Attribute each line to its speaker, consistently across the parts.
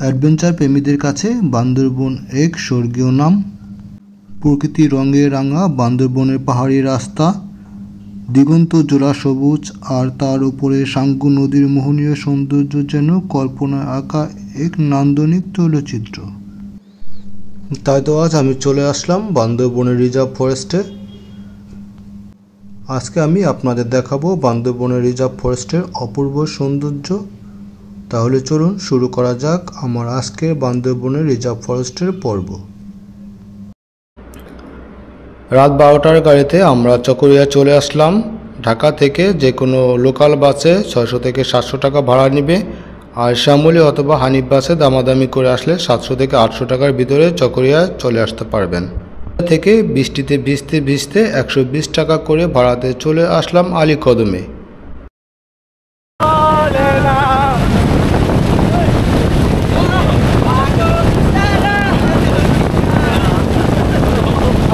Speaker 1: Adventure প্রেমীদের কাছে বান্দরবন এক স্বর্গীয় নাম। প্রকৃতি রঙে রাঙা বান্দরবনের পাহাড়ি রাস্তা, দিগন্ত জোড়া সবুজ, আর তার উপরে সাঙ্গু নদীর মোহনীয় সৌন্দর্য যেন কল্পনায় আঁকা এক নান্দনিক তৈলচিত্র। তাই তো আজ আমি চলে আসলাম বান্দরবনের রিজার্ভ ফরেস্টে। আজকে আমি আপনাদের দেখাবো বান্দরবনের রিজার্ভ ফরেস্টের অপূর্ব সৌন্দর্য। তাহলে চলুন শুরু করা যাক আমার আজকের বান্দরবনের রিজার্ভ ফরেস্টের পর্ব। রাত 12টার গাড়িতে আমরা চকরিয়া চলে আসলাম। ঢাকা থেকে যে কোনো লোকাল বাসে 600 থেকে 700 টাকা ভাড়া নেবে, আর শ্যামলী অথবা হানিফ বাসে দামাদামি করে আসলে 700 থেকে 800 টাকার ভিতরে চকরিয়া চলে আসতে পারবেন। থেকে বৃষ্টিতে ভিজতে ভিজতে 120 টাকা করে ভাড়াতে চলে আসলাম আলীকদমে।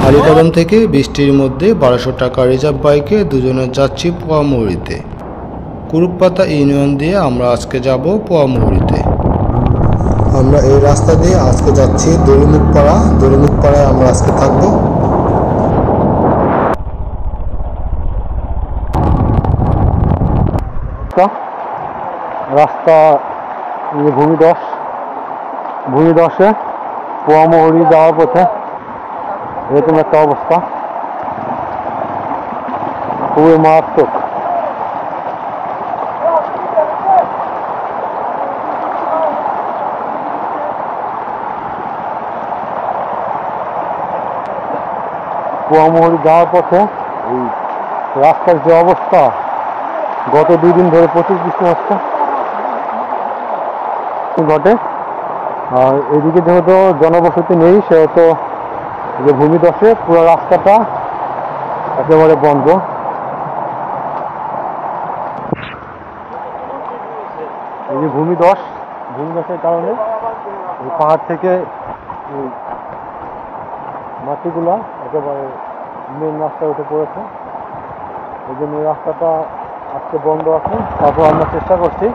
Speaker 1: আলীকদম থেকে বৃষ্টির মধ্যে 1200 টাকা রিজার্ভ বাইকে দুজনে যাচ্ছি পোয়ামুহুরীতে। কুরুকপাতা ইউনিয়ন দিয়ে আমরা আজকে যাব পোয়ামুহুরীতে। আমরা এই রাস্তা দিয়ে আজকে যাচ্ছি দড়িমুখপাড়া। দড়িমুখপাড়ায় আমরা আজকে থাকবো। রাস্তা ভূমিদশে পোয়ামুহুরী যাওয়ার পথে এরকম একটা অবস্থা, খুবই মারাত্মক। পোয়ামুহুরী যাওয়ার পথে এই রাস্তার যে অবস্থা, গত 2 দিন ধরে প্রচুর বৃষ্টি হচ্ছে ঘটে। আর এদিকে যেহেতু জনবসতি নেই, সেহেতু যে ভূমিধসে পুরো রাস্তাটা একেবারে বন্ধ। এই যে ভূমিধসের কারণে এই পাহাড় থেকে মাটিগুলা একেবারে মেন রাস্তায় উঠে পড়েছে। এই জন্য এই রাস্তাটা আজকে বন্ধ আছে। তারপর আমরা চেষ্টা করছি,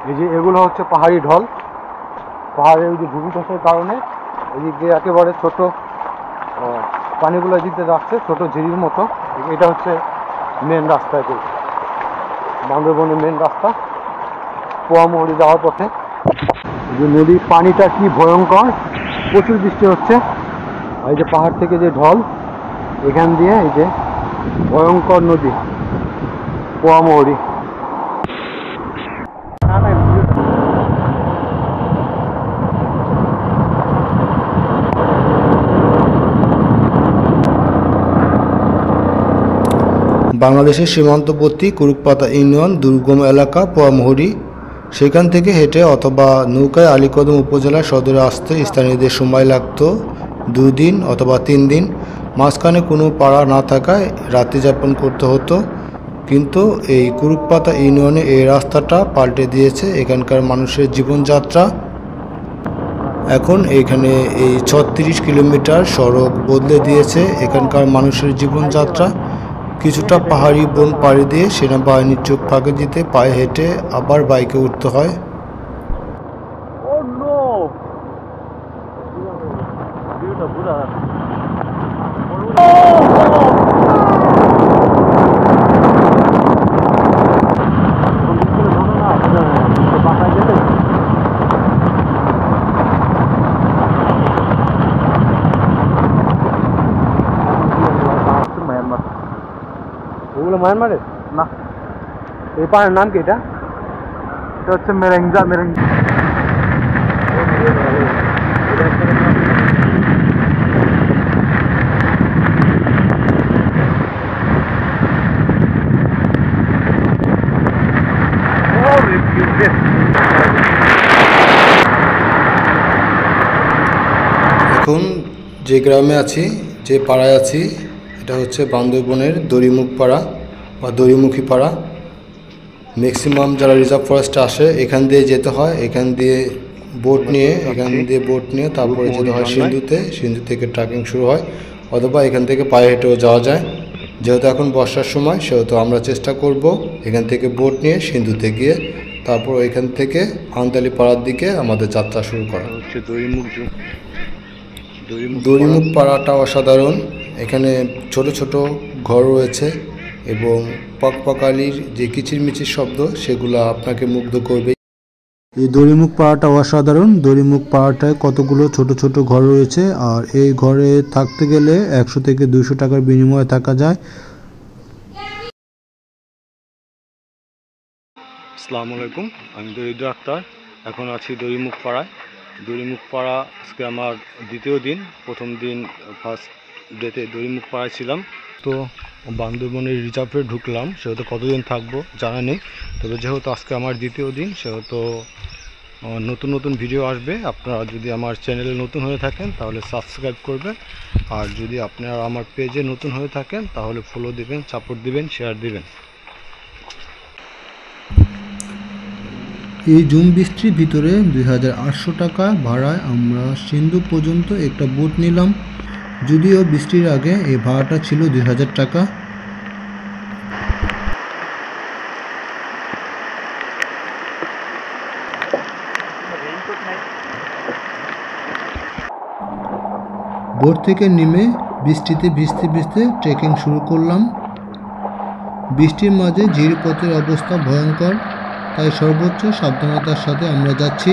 Speaker 1: এই যে এগুলো হচ্ছে পাহাড়ি ঢল। পাহাড়ের ওই যে ভূমিধসের কারণে এদিক দিয়ে একেবারে ছোট পানিগুলো দিতে যাচ্ছে, ছোট ঝিরির মতো। এটা হচ্ছে মেন রাস্তা, বান্দরবনের মেন রাস্তা পোয়ামুহুরী যাওয়ার পথে। যে নদীর পানিটা কি ভয়ঙ্কর, প্রচুর বৃষ্টি হচ্ছে। এই যে পাহাড় থেকে যে ঢল, এখান দিয়ে এই যে ভয়ঙ্কর নদী পোয়ামুহুরী। বাংলাদেশের সীমান্তবর্তী কুরুকপাতা ইউনিয়ন দুর্গম এলাকা পোয়ামুহুরী। সেখান থেকে হেঁটে অথবা নৌকায় আলীকদম উপজেলা সদরে আসতে স্থানীয়দের সময় লাগতো 2 দিন অথবা 3 দিন। মাঝখানে কোনো পাড়া না থাকায় রাত্রি যাপন করতে হতো। কিন্তু এই কুরুকপাতা ইউনিয়নে এই রাস্তাটা পাল্টে দিয়েছে এখানকার মানুষের জীবনযাত্রা। এখন এখানে এই 36 কিলোমিটার সড়ক বদলে দিয়েছে এখানকার মানুষের জীবনযাত্রা। কিছুটা পাহাড়ি বন পাড়ি দিয়ে সেনাবাহিনীর চোখ ফাঁকি দিতে পায়ে হেঁটে আবার বাইকে উঠতে হয়। ওগুলো মায়ানমারের না? এই পাহাড়ের নাম কি? এটা হচ্ছে মেরেঞ্জা। এখন যে গ্রামে আছি, যে পাড়ায় আছি, এটা হচ্ছে বান্দরবনের দড়িমুখ পাড়া বা দড়িমুখী পাড়া। ম্যাক্সিমাম যারা রিজার্ভ ফরেস্টে আসে এখান দিয়ে যেতে হয়। এখান দিয়ে বোট নিয়ে তারপরে যেতে হয় সিন্ধুতে। সিন্ধু থেকে ট্রেকিং শুরু হয়, অথবা এখান থেকে পায়ে হেঁটেও যাওয়া যায়। যেহেতু এখন বর্ষার সময়, সেহেতু আমরা চেষ্টা করব এখান থেকে বোট নিয়ে সিন্ধুতে গিয়ে
Speaker 2: তারপর এখান থেকে আন্তালি পাড়ার দিকে আমাদের যাত্রা শুরু করা।
Speaker 1: হচ্ছে
Speaker 2: দড়িমুখ পাড়াটা অসাধারণ। এখানে ছোট ছোট ঘর রয়েছে এবং পকপকালির যে কিচিরমিচির শব্দ সেগুলো আপনাকে মুগ্ধ করবে। এই দড়িমুখ পাড়াটা অসাধারণ। দড়িমুখ পাড়াটায় কতগুলো ছোট ছোট ঘর রয়েছে, আর এই ঘরে থাকতে গেলে 100 থেকে 200 টাকার বিনিময়ে থাকা যায়।
Speaker 1: আসসালামু আলাইকুম, আমি দরিদ্র আক্তার। এখন আছি দড়িমুখ পাড়ায়। দড়িমুখ পাড়া আজকে আমার দ্বিতীয় দিন। প্রথম দিন ফার্স্ট ডেতে দড়িমুখ পাড়ায় ছিলাম। তো বান্দরবনের রিজার্ভে ঢুকলাম, সেহেতু কতদিন থাকবো জানা নেই। তবে যেহেতু আজকে আমার দ্বিতীয় দিন, সেহেতু নতুন নতুন ভিডিও আসবে। আপনারা যদি আমার চ্যানেলে নতুন হয়ে থাকেন তাহলে সাবস্ক্রাইব করবেন, আর যদি আপনারা আমার পেজে নতুন হয়ে থাকেন তাহলে ফলো দিবেন, সাপোর্ট দিবেন, শেয়ার দিবেন।
Speaker 2: এই জুম বৃষ্টির ভিতরে 2800 টাকা ভাড়ায় আমরা সিন্ধু পর্যন্ত একটা বোট নিলাম। যদিও বৃষ্টির আগে এই ভাড়াটা ছিল 2000 টাকা। বোট থেকে নেমে বৃষ্টিতে ভিজতে ভিজতে ট্রেকিং শুরু করলাম। বৃষ্টির মাঝে জিরিপথের অবস্থা ভয়ঙ্কর, তাই সর্বোচ্চ সাবধানতার সাথে আমরা যাচ্ছি।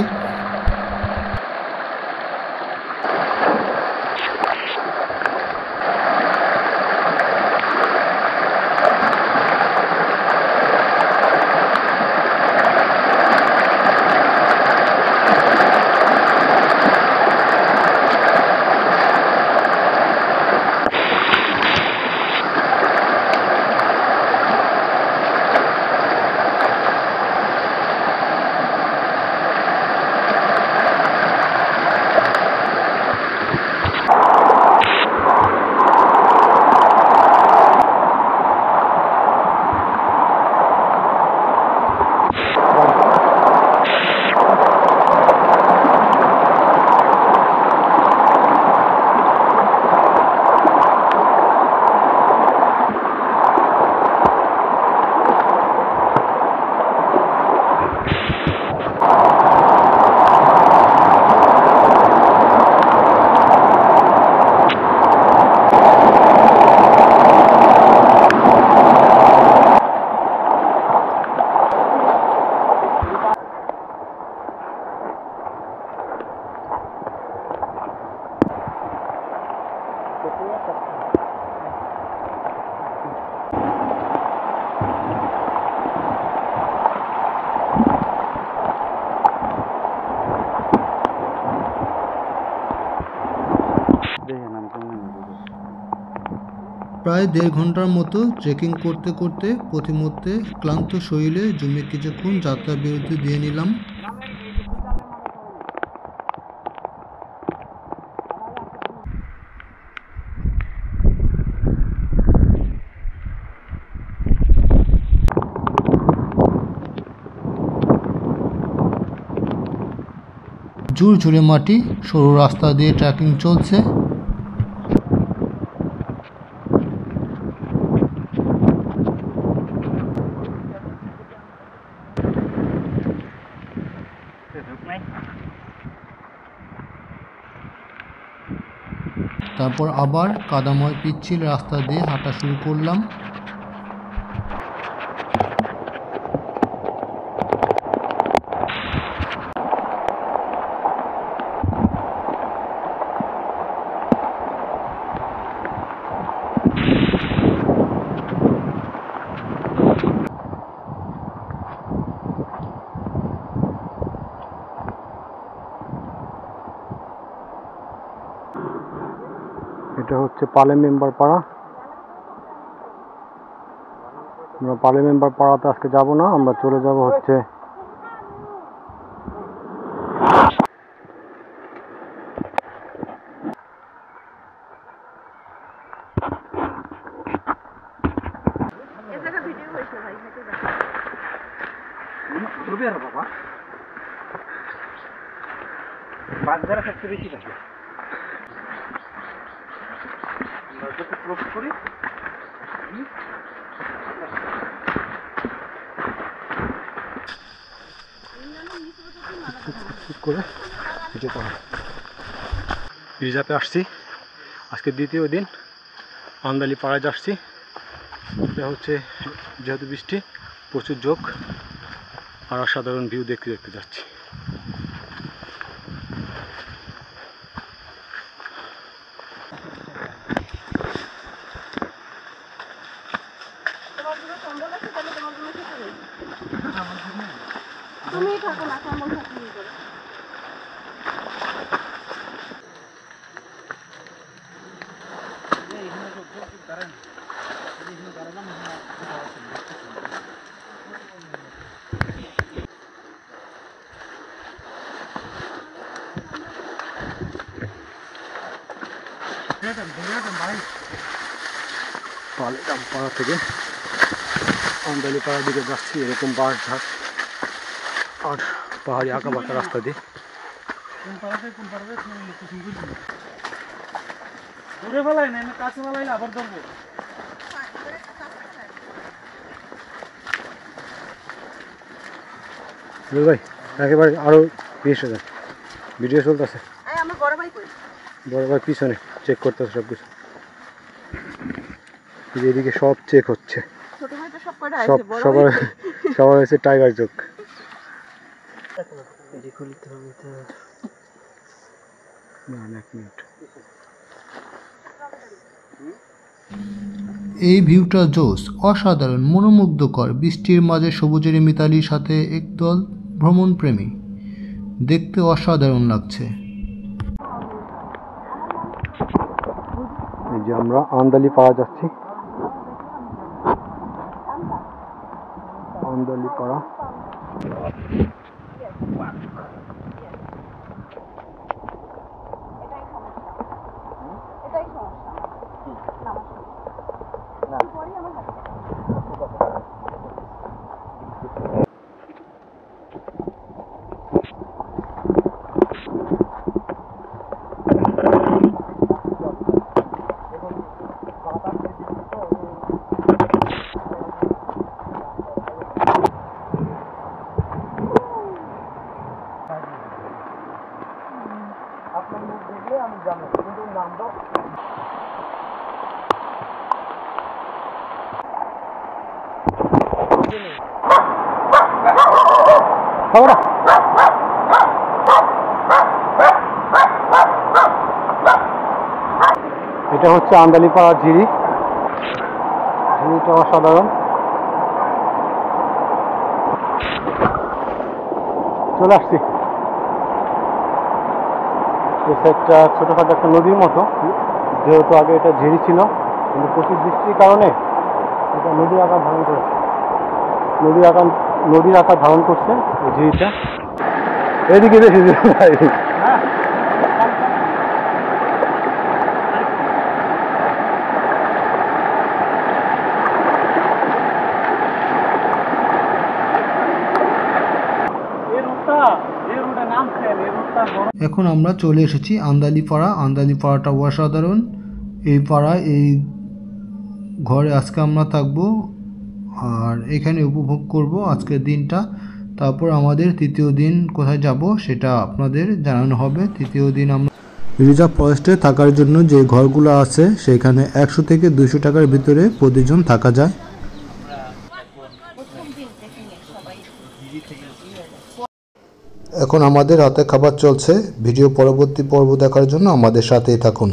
Speaker 2: প্রায় 1.5 ঘন্টার মতো ট্রেকিং করতে করতে পথিমধ্যে ক্লান্ত শরীরে জমে কিছুক্ষণ যাত্রা বিরতি দিয়ে নিলাম। ঝুরঝুরে মাটি, সরু রাস্তা দিয়ে ট্রেকিং চলছে। তারপর আবার কাদাময় পিচ্ছিল রাস্তা দিয়ে হাঁটা শুরু করলাম।
Speaker 1: এটা হচ্ছে পালে মেম্বার পাড়া। আমরা পালে মেম্বার পাড়াতে আজকে যাব না, আমরা চলে যাব হচ্ছে বাগদারা সবচেয়ে বেশি থাকে। আমরা যত ক্রস করি করে যেতে হবে। রিজার্ভে আসছি, আজকে দ্বিতীয় দিন আন্দালি পাড়ায় যাচ্ছি। এটা হচ্ছে যেহেতু বৃষ্টি প্রচুর যোগ আর অসাধারণ ভিউ দেখতে দেখতে যাচ্ছি। পালেগ্রাম পাড়া থেকে আন্দালি পাড়ার দিকে যাচ্ছি, এরকম বাঁশ ঝাড় আর পাহাড়ি আঁকা বাঁকা রাস্তা দিয়ে। দূরে ফেলাই না, কাছে ফেলাইলে আবার ধরবো। ভাই একেবারে আরো 20,000 ভিডিও চলতেছে। বড় ভাই পিছনে চেক করতেছে সবকিছু, এদিকে সব চেক হচ্ছে, সবার হয়েছে টাইগার চোখ।
Speaker 2: এই ভিউটা জোস, অসাধারণ, মনোমুগ্ধকর। বৃষ্টির মাঝে সবুজের মিতালির সাথে একদল ভ্রমণপ্রেমী, দেখতে অসাধারণ লাগছে।
Speaker 1: এই যে আমরা আন্দালি পাড়া যাচ্ছি, আন্দালি পাড়া। আপনার মুখ দেখলে আমি জানি, কিন্তু নাম দাও। এটা হচ্ছে আন্দালি পাড়ার ঝিরি, ঝিরিটা অসাধারণ। চলে আসছি, এই সাইডটা ছোটখাটো একটা নদীর মতো, যেহেতু আগে এটা ঝিরি ছিল, কিন্তু প্রচুর বৃষ্টির কারণে এটা নদীর আকার ধারণ করেছে, নদীর আকার ধারণ করছে এই ঝিরিটা। এদিকে দেখি ভাই,
Speaker 2: এখন আমরা চলে এসেছি আন্দালি পাড়া। আন্দালি পাড়াটা অসাধারণ। এই পাড়া, এই ঘরে আজকে আমরা থাকবো আর এখানে উপভোগ করব আজকের দিনটা। তারপর আমাদের তৃতীয় দিন কোথায় যাব সেটা আপনাদের জানানো হবে। তৃতীয় দিন আমরা রিজার্ভ ফরেস্টে থাকার জন্য যে ঘরগুলো আছে সেখানে 100 থেকে 200 টাকার ভিতরে প্রতিজন থাকা যায়। এখন আমাদের রাতে খাবার চলছে। ভিডিও পরবর্তী পর্ব দেখার জন্য আমাদের সাথেই থাকুন।